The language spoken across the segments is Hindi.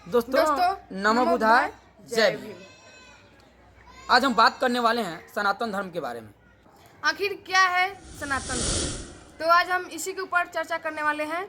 दोस्तों नमो बुधाय, जय भीम। आज हम बात करने वाले हैं सनातन धर्म के बारे में। आखिर क्या है सनातन धर्म? तो आज हम इसी के ऊपर चर्चा करने वाले हैं।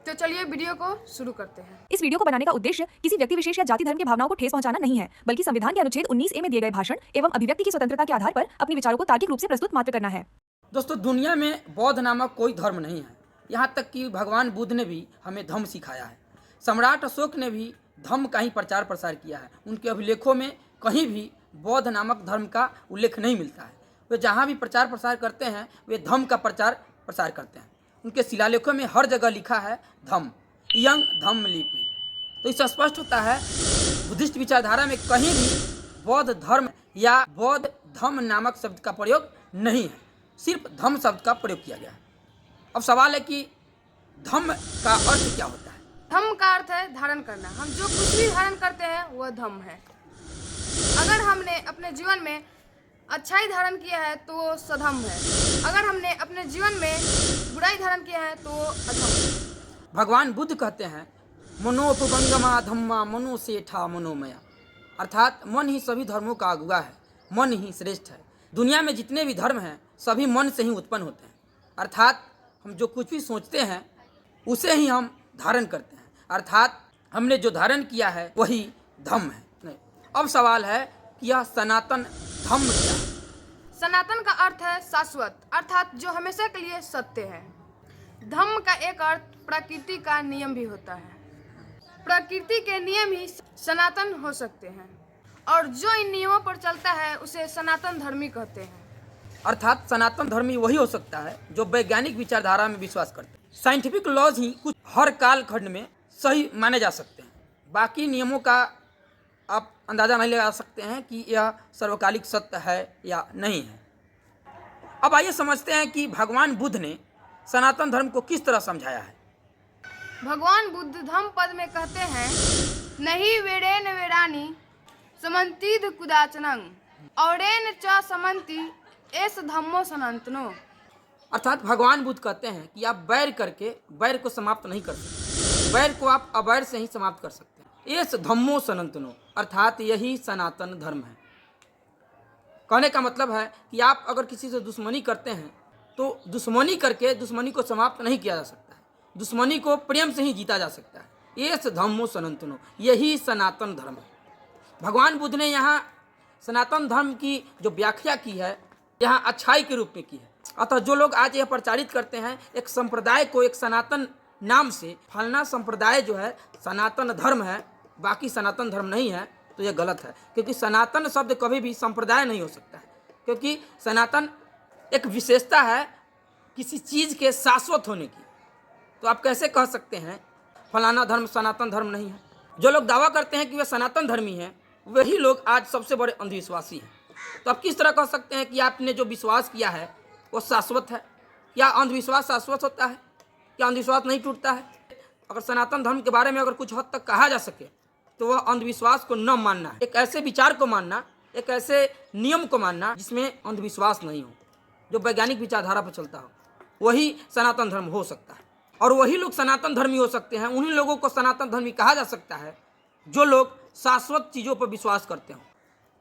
तो चलिए वीडियो को शुरू करते हैं। इस वीडियो को बनाने का उद्देश्य किसी व्यक्ति विशेष या जाति धर्म की भावनाओं को ठेस पहुंचाना नहीं है, बल्कि संविधान के अनुच्छेद 19A में दिए गए भाषण एवं अभिव्यक्ति की स्वतंत्रता के आधार पर अपने विचारों को तार्किक रूप से प्रस्तुत मात्र करना है। दोस्तों, दुनिया में बौद्ध नामक कोई धर्म नहीं है। यहाँ तक कि भगवान बुद्ध ने भी हमें धम्म सिखाया है। सम्राट अशोक ने भी धम्म का ही प्रचार प्रसार किया है। उनके अभिलेखों में कहीं भी बौद्ध नामक धर्म का उल्लेख नहीं मिलता है। वे जहाँ भी प्रचार प्रसार करते हैं वे धम्म का प्रचार प्रसार करते हैं। उनके शिलालेखों में हर जगह लिखा है धम्म, यंग धम्म लिपि। तो इससे स्पष्ट होता है बुद्धिस्ट विचारधारा में कहीं भी बौद्ध धर्म या बौद्ध धम्म नामक शब्द का प्रयोग नहीं है, सिर्फ धम्म शब्द का प्रयोग किया गया है। अब सवाल है कि धम्म का अर्थ क्या होता है? धम्म का अर्थ है धारण करना। हम जो कुछ भी धारण करते हैं वह धम्म है। अगर हमने अपने जीवन में अच्छाई धारण किया है तो वो सधम्म है। अगर हमने अपने जीवन में बुराई धारण किया है तो वो अधम्म है। भगवान बुद्ध कहते हैं मनोपगंगमा धम्मा मनोसेठा मनोमया, अर्थात मन ही सभी धर्मों का अगुआ है, मन ही श्रेष्ठ है। दुनिया में जितने भी धर्म हैं सभी मन से ही उत्पन्न होते हैं, अर्थात हम जो कुछ भी सोचते हैं उसे ही हम धारण करते हैं, अर्थात हमने जो धारण किया है वही धम्म है। नहीं। अब सवाल है कि यह सनातन धम्म क्या है? सनातन का अर्थ है शाश्वत, अर्थात जो हमेशा के लिए सत्य है। धम्म का एक अर्थ प्रकृति का नियम भी होता है। प्रकृति के नियम ही सनातन हो सकते हैं और जो इन नियमों पर चलता है उसे सनातन धर्मी कहते हैं। अर्थात सनातन धर्मी वही हो सकता है जो वैज्ञानिक विचारधारा में विश्वास करते हैं। साइंटिफिक लॉज ही कुछ हर काल खंड में सही माने जा सकते हैं। बाकी नियमों का आप अंदाज़ा नहीं लगा सकते हैं कि यह सर्वकालिक सत्य है या नहीं है। अब आइए समझते हैं कि भगवान बुद्ध ने सनातन धर्म को किस तरह समझाया है। भगवान बुद्ध धम्म पद में कहते हैं नहीं वेरेन वेरानी समन्तिद कुदाचनं औरेन च समन्ति एस धम्मो सनातनो। अर्थात भगवान बुद्ध कहते हैं कि आप बैर करके बैर को समाप्त नहीं कर सकते, बैर को आप अबैर से ही समाप्त कर सकते हैं। एस धम्मो सनातनो, अर्थात यही सनातन धर्म है। कहने का मतलब है कि आप अगर किसी से दुश्मनी करते हैं तो दुश्मनी करके दुश्मनी को समाप्त नहीं किया जा सकता है, दुश्मनी को प्रेम से ही जीता जा सकता है। एस धम्मो सनातनो, यही सनातन धर्म है। भगवान बुद्ध ने यहाँ सनातन धर्म की जो व्याख्या की है यहाँ अच्छाई के रूप में की है। अतः जो लोग आज यह प्रचारित करते हैं एक संप्रदाय को एक सनातन नाम से, फलना संप्रदाय जो है सनातन धर्म है बाकी सनातन धर्म नहीं है, तो यह गलत है। क्योंकि सनातन शब्द कभी भी संप्रदाय नहीं हो सकता है, क्योंकि सनातन एक विशेषता है किसी चीज़ के शाश्वत होने की। तो आप कैसे कह सकते हैं फलाना धर्म सनातन धर्म नहीं है? जो लोग दावा करते हैं कि वे सनातन धर्मी हैं वही लोग आज सबसे बड़े अंधविश्वासी हैं। तो आप किस तरह कह सकते हैं कि आपने जो विश्वास किया है वो शाश्वत है? क्या अंधविश्वास शाश्वत होता है? क्या अंधविश्वास नहीं टूटता है? अगर सनातन धर्म के बारे में अगर कुछ हद तक कहा जा सके तो वह अंधविश्वास को न मानना है, एक ऐसे विचार को मानना, एक ऐसे नियम को मानना जिसमें अंधविश्वास नहीं हो, जो वैज्ञानिक विचारधारा पर चलता हो, वही सनातन धर्म हो सकता है। और वही लोग सनातन धर्मी हो सकते हैं, उन्हीं लोगों को सनातन धर्मी कहा जा सकता है जो लोग शाश्वत चीज़ों पर विश्वास करते हो।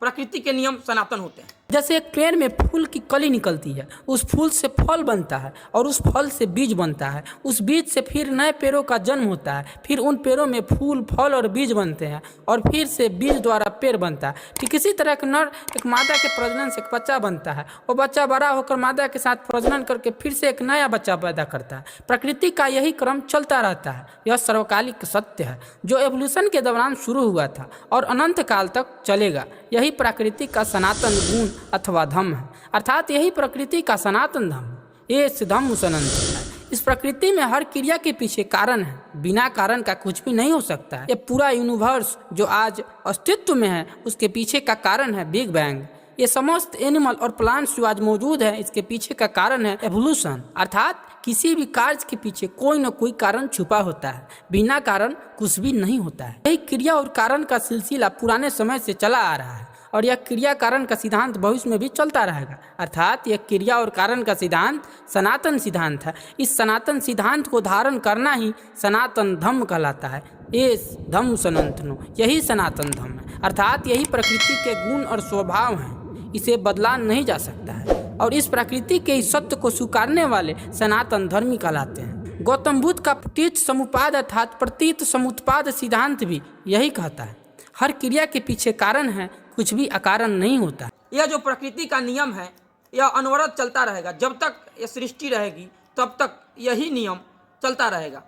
प्रकृति के नियम सनातन होते हैं। जैसे एक पेड़ में फूल की कली निकलती है, उस फूल से फल बनता है और उस फल से बीज बनता है, उस बीज से फिर नए पेड़ों का जन्म होता है, फिर उन पेड़ों में फूल फल और बीज बनते हैं और फिर से बीज द्वारा पेड़ बनता है। ठीक इसी तरह एक नर एक मादा के प्रजनन से एक बच्चा बनता है, वो बच्चा बड़ा होकर मादा के साथ प्रजनन करके फिर से एक नया बच्चा पैदा करता है। प्रकृति का यही क्रम चलता रहता है। यह सर्वकालिक सत्य है जो एवोल्यूशन के दौरान शुरू हुआ था और अनंत काल तक चलेगा। यही प्रकृति का सनातन गुण अथवा धम्म है, अर्थात यही प्रकृति का सनातन धम्म, ये धम्म सनातन है। इस प्रकृति में हर क्रिया के पीछे कारण है, बिना कारण का कुछ भी नहीं हो सकता है। ये पूरा यूनिवर्स जो आज अस्तित्व में है उसके पीछे का कारण है बिग बैंग। ये समस्त एनिमल और प्लांट्स जो आज मौजूद है इसके पीछे का कारण है एवोल्यूशन, अर्थात किसी भी कार्य के पीछे कोई न कोई कारण छुपा होता है, बिना कारण कुछ भी नहीं होता है। यही क्रिया और कारण का सिलसिला पुराने समय से चला आ रहा है और यह क्रिया कारण का सिद्धांत भविष्य में भी चलता रहेगा। अर्थात यह क्रिया और कारण का सिद्धांत सनातन सिद्धांत है। इस सनातन सिद्धांत को धारण करना ही सनातन धर्म कहलाता है। एस धम्म सनातनो, यही सनातन धर्म है। अर्थात यही प्रकृति के गुण और स्वभाव हैं, इसे बदला नहीं जा सकता है। और इस प्रकृति के इस सत्य को स्वीकारने वाले सनातन धर्मी कहलाते हैं। गौतम बुद्ध का प्रतीत समुपाद अर्थात प्रतीत समुत्पाद सिद्धांत भी यही कहता है। हर क्रिया के पीछे कारण है, कुछ भी अकारण नहीं होता। यह जो प्रकृति का नियम है यह अनवरत चलता रहेगा। जब तक यह सृष्टि रहेगी तब तक यही नियम चलता रहेगा।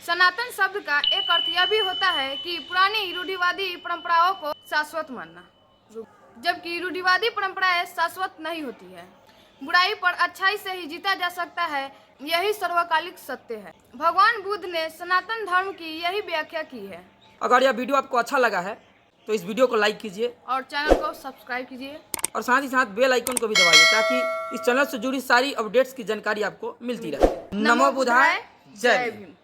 सनातन शब्द का एक अर्थ यह भी होता है कि पुरानी रूढ़िवादी परंपराओं को शाश्वत मानना, जबकि रूढ़िवादी परंपराएं शाश्वत नहीं होती है। बुराई पर अच्छाई से ही जीता जा सकता है, यही सर्वकालिक सत्य है। भगवान बुद्ध ने सनातन धर्म की यही व्याख्या की है। अगर यह वीडियो आपको अच्छा लगा है तो इस वीडियो को लाइक कीजिए और चैनल को सब्सक्राइब कीजिए और साथ ही साथ बेल आइकन को भी दबाइए ताकि इस चैनल से जुड़ी सारी अपडेट्स की जानकारी आपको मिलती रहे। नमो बुद्धाय, जय भीम।